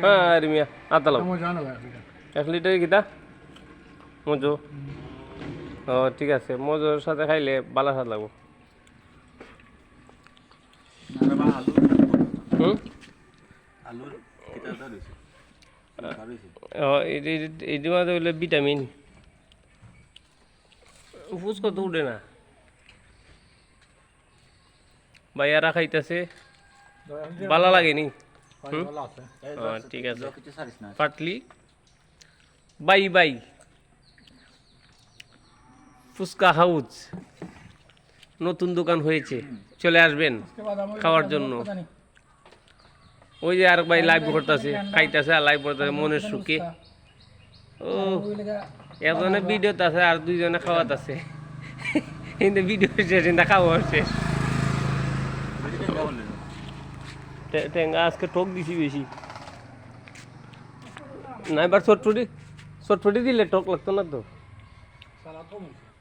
হ্যাঁ রিমিয়া আতালাম মজা না ভাই 1 লিটার কিতা মজো ও ঠিক আছে মজোর সাথে খাইলে ভালো স্বাদ লাগবো হুম আলুর কিতা ধরেছে এই মাঝে হইলে ভিটামিন ফুচকা তো উঠে না ভাইয়ারা খাইতেছে ভালো লাগেনি ভালো আছে ঠিক আছে কিছু সারিস না Patuli bye bye Fuchka house নতুন দোকান হয়েছে চলে আসবেন খাওয়ার জন্য ওই যে আর ভাই লাইভ করতেছে খাইতেছে আর লাইভ করতেছে মনের সুখে ও একজনে ভিডিওতে আছে আর দুইজনে খাওয়াত আছে কিন্তু ভিডিও শেষ কিন্তু খাওয়া শেষ টেঙ্গা আজকে ঠক দিছি বেশি না এবার চটপটি দিলে টক লাগতো না তো সালাদ কম হইছে